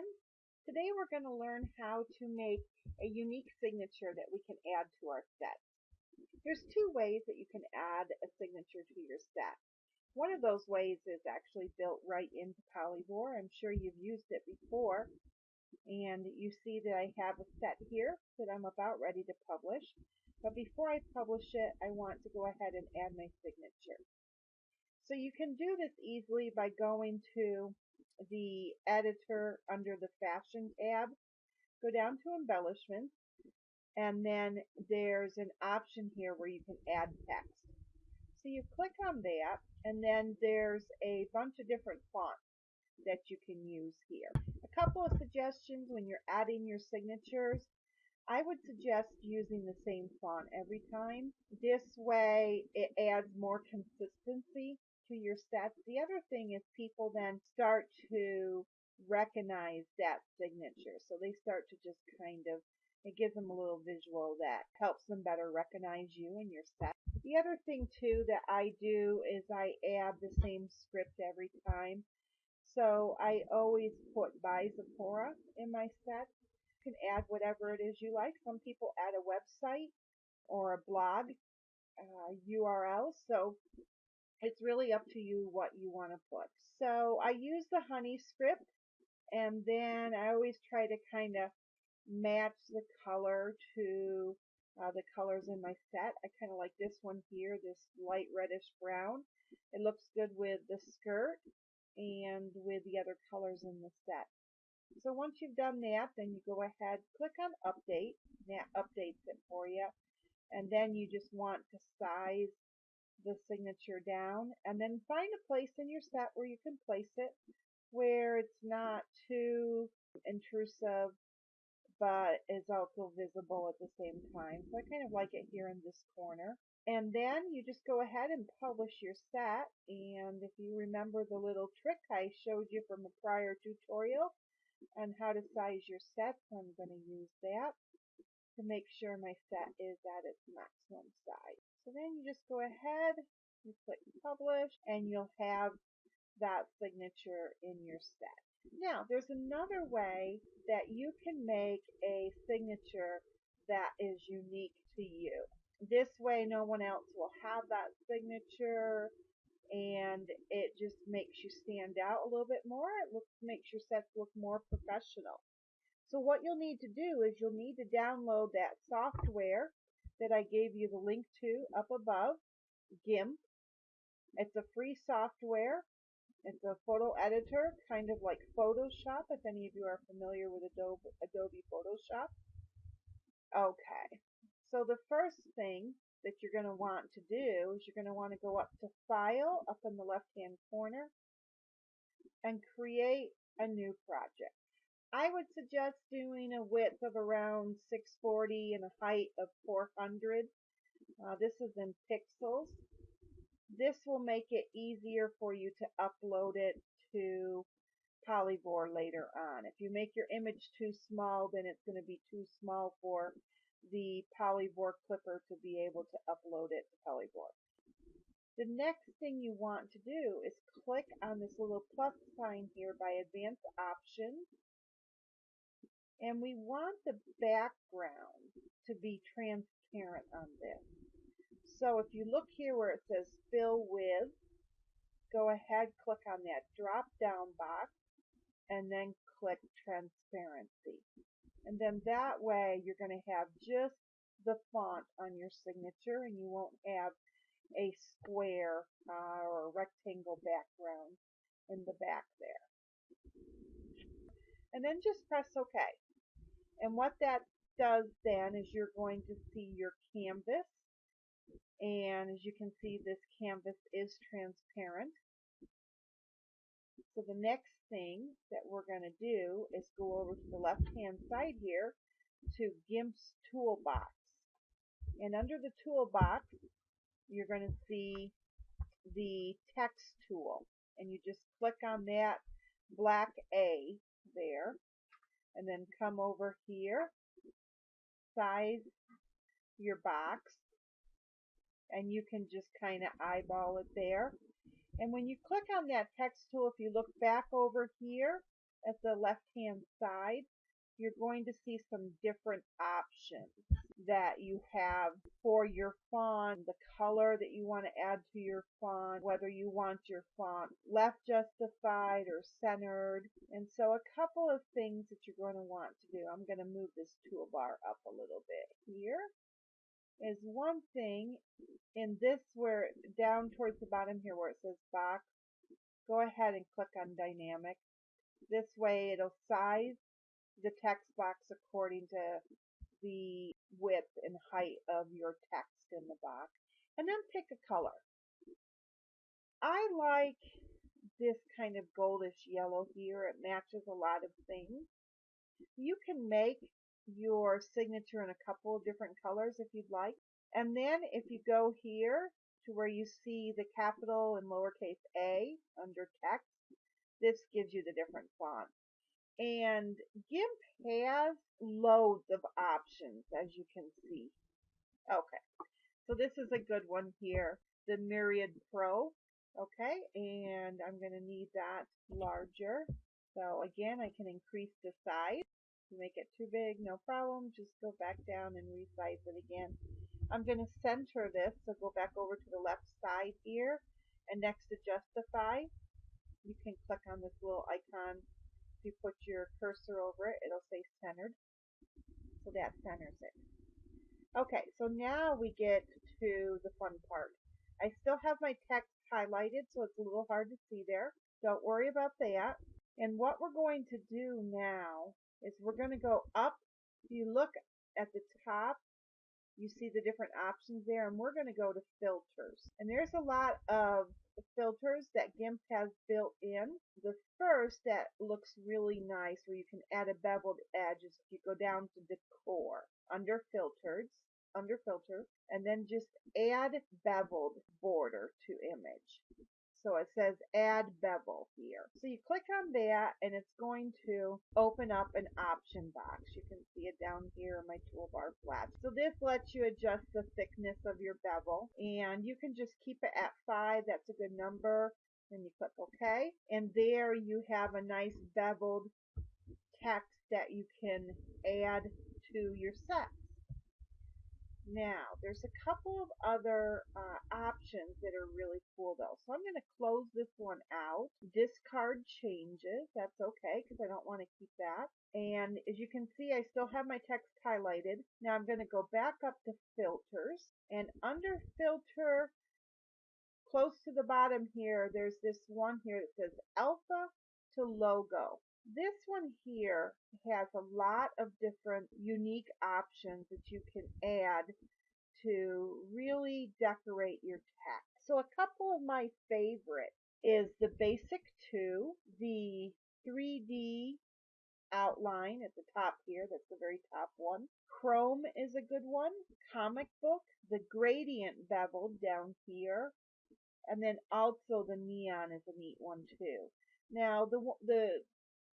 everyone. Today we're going to learn how to make a unique signature that we can add to our set. There's two ways that you can add a signature to your set. One of those ways is actually built right into Polyvore. I'm sure you've used it before, and you see that I have a set here that I'm about ready to publish. But before I publish it, I want to go ahead and add my signature. So you can do this easily by going to the editor under the Fashion tab, go down to Embellishments, and then there's an option here where you can add text. So you click on that, and then there's a bunch of different fonts that you can use here. A couple of suggestions when you're adding your signatures. I would suggest using the same font every time. This way it adds more consistency to your sets. The other thing is people then start to recognize that signature. So they start to just it gives them a little visual that helps them better recognize you and your set. The other thing too that I do is I add the same script every time. So I always put by Zipporah in my set. You can add whatever it is you like. Some people add a website or a blog URL. So it's really up to you what you want to put. So I use the honey script, and then I always try to kind of match the color to the colors in my set. I kind of like this one here, this light reddish brown. It looks good with the skirt and with the other colors in the set. So once you've done that, then you go ahead, click on update. That updates it for you. And then you just want to size the signature down, and then find a place in your set where you can place it where it's not too intrusive but is also visible at the same time. So I kind of like it here in this corner. And then you just go ahead and publish your set. And if you remember the little trick I showed you from a prior tutorial on how to size your sets, I'm going to use that to make sure my set is at its maximum size. So then you just go ahead, you click publish, and you'll have that signature in your set. Now, there's another way that you can make a signature that is unique to you. This way, no one else will have that signature, and it just makes you stand out a little bit more. Makes your sets look more professional. So what you'll need to do is you'll need to download that software that I gave you the link to up above, GIMP. It's a free software. It's a photo editor, kind of like Photoshop, if any of you are familiar with Adobe Photoshop. Okay, so the first thing that you're going to want to do is you're going to want to go up to File, up in the left-hand corner, and create a new project. I would suggest doing a width of around 640 and a height of 400. This is in pixels. This will make it easier for you to upload it to Polyvore later on. If you make your image too small, then it's going to be too small for the Polyvore clipper to be able to upload it to Polyvore. The next thing you want to do is click on this little plus sign here by Advanced Options, and we want the background to be transparent on this. So if you look here where it says fill with, go ahead, click on that drop down box, and then click transparency. And then that way you're going to have just the font on your signature, and you won't have a square or a rectangle background in the back there. And then just press OK. And what that does then is you're going to see your canvas. And as you can see, this canvas is transparent. So the next thing that we're going to do is go over to the left-hand side here to GIMP's toolbox. And under the toolbox, you're going to see the text tool. And you just click on that black A there. And then come over here, size your box. And you can just kind of eyeball it there. And when you click on that text tool, if you look back over here at the left-hand side, you're going to see some different options that you have for your font, the color that you want to add to your font, whether you want your font left justified or centered. And so a couple of things that you're going to want to do. I'm going to move this toolbar up a little bit here. Is one thing in this where down towards the bottom here where it says box, go ahead and click on dynamic. This way it'll size the text box according to the width and height of your text in the box. And then pick a color. I like this kind of goldish yellow here. It matches a lot of things. You can make your signature in a couple of different colors if you'd like. And then if you go here to where you see the capital and lowercase a under text, this gives you the different fonts. And GIMP has loads of options, as you can see. Okay, so this is a good one here, the Myriad Pro. Okay, and I'm going to need that larger. So again, I can increase the size. To make it too big, no problem. Just go back down and resize it again. I'm going to center this, so go back over to the left side here, and next to Justify, you can click on this little icon. If you put your cursor over it, it'll say centered. So that centers it. Okay, so now we get to the fun part. I still have my text highlighted, so it's a little hard to see there. Don't worry about that. And what we're going to do now is we're going to go up. If you look at the top, you see the different options there, and we're going to go to filters. And there's a lot of filters that GIMP has built in. The first that looks really nice where you can add a beveled edge is if you go down to decor under filters, and then just add beveled border to image. So it says add bevel here. So you click on that and it's going to open up an option box. You can see it down here in my toolbar flash. So this lets you adjust the thickness of your bevel, and you can just keep it at 5. That's a good number. Then you click OK, and there you have a nice beveled text that you can add to your set. Now, there's a couple of other options that are really cool though. So I'm going to close this one out. Discard changes. That's okay because I don't want to keep that. And as you can see, I still have my text highlighted. Now I'm going to go back up to filters, and under filter, close to the bottom here, there's this one here that says alpha to logo. This one here has a lot of different unique options that you can add to really decorate your text. So a couple of my favorites is the Basic 2, the 3D outline at the top here, that's the very top one. Chrome is a good one. Comic book, the gradient bevel down here, and then also the neon is a neat one too. Now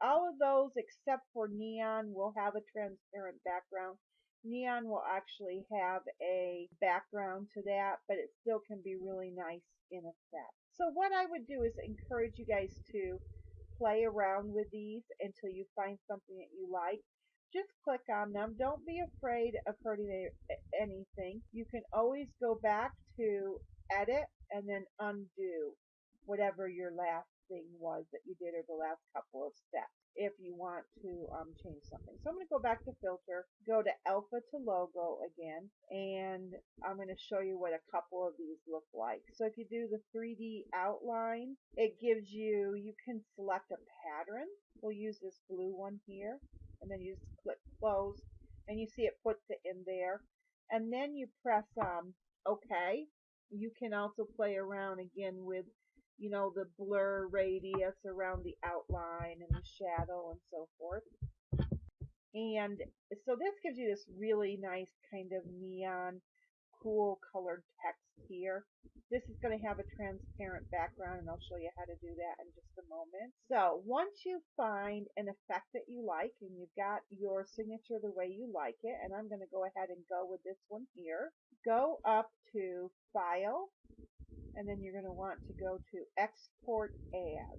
all of those except for neon will have a transparent background. Neon will actually have a background to that, but it still can be really nice in a set. So what I would do is encourage you guys to play around with these until you find something that you like. Just click on them. Don't be afraid of hurting anything. You can always go back to edit and then undo whatever your last thing was that you did, or the last couple of steps, if you want to change something. So I'm going to go back to filter, go to alpha to logo again, and I'm going to show you what a couple of these look like. So if you do the 3D outline, it gives you, you can select a pattern. We'll use this blue one here, and then you just click close, and you see it puts it in there. And then you press OK. You can also play around again with, you know, the blur radius around the outline and the shadow and so forth. And so this gives you this really nice kind of neon, cool colored text here. This is going to have a transparent background, and I'll show you how to do that in just a moment. So once you find an effect that you like and you've got your signature the way you like it, and I'm going to go ahead and go with this one here, go up to File, and then you're going to want to go to Export As.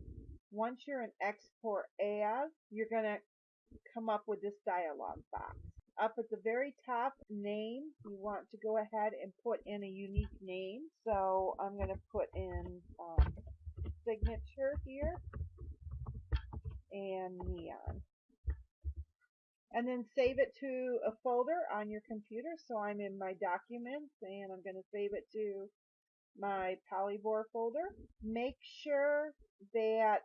Once you're in export as, you're going to come up with this dialog box. Up at the very top, name, you want to go ahead and put in a unique name. So I'm going to put in signature here and neon. And then save it to a folder on your computer. So I'm in my documents and I'm going to save it to my Polyvore folder. Make sure that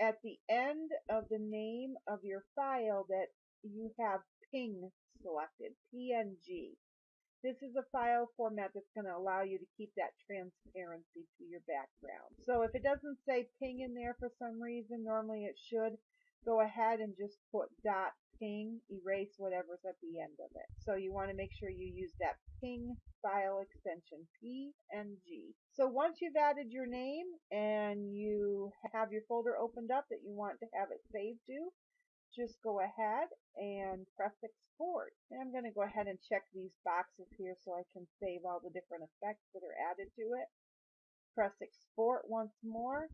at the end of the name of your file that you have PNG selected, PNG. This is a file format that's going to allow you to keep that transparency to your background. So if it doesn't say ping in there for some reason, normally it should, go ahead and just put .ping, erase whatever's at the end of it. So you want to make sure you use that ping file extension, PNG. So once you've added your name and you have your folder opened up that you want to have it saved to, just go ahead and press export. And I'm going to go ahead and check these boxes here so I can save all the different effects that are added to it. Press export once more,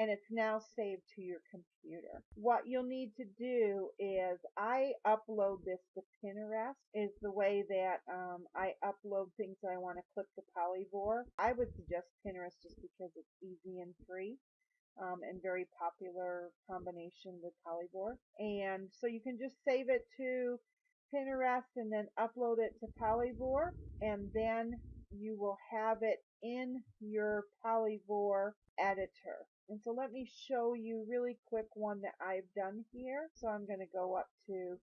and it's now saved to your computer. What you'll need to do is, I upload this to Pinterest, is the way that I upload things that I want to clip to Polyvore. I would suggest Pinterest just because it's easy and free. And very popular combination with Polyvore. And so you can just save it to Pinterest and then upload it to Polyvore, and then you will have it in your Polyvore editor. And so let me show you really quick one that I've done here. So I'm going to go up to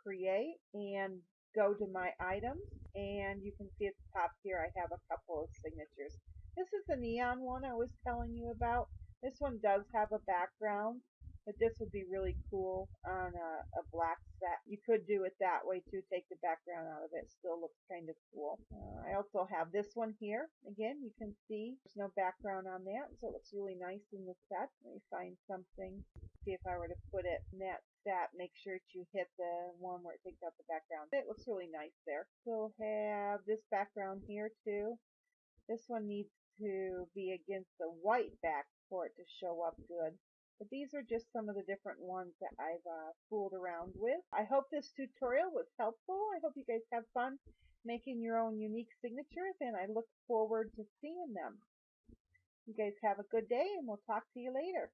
create and go to my items, and you can see at the top here I have a couple of signatures. This is the neon one I was telling you about. This one does have a background, but this would be really cool on a black set. You could do it that way too, take the background out of it. Still looks kind of cool. I also have this one here. Again, you can see there's no background on that, so it looks really nice in the set. Let me find something. See if I were to put it in that set, make sure that you hit the one where it takes out the background. It looks really nice there. So have this background here too. This one needs to be against the white back for it to show up good. But these are just some of the different ones that I've fooled around with. I hope this tutorial was helpful. I hope you guys have fun making your own unique signatures, and I look forward to seeing them. You guys have a good day, and we'll talk to you later.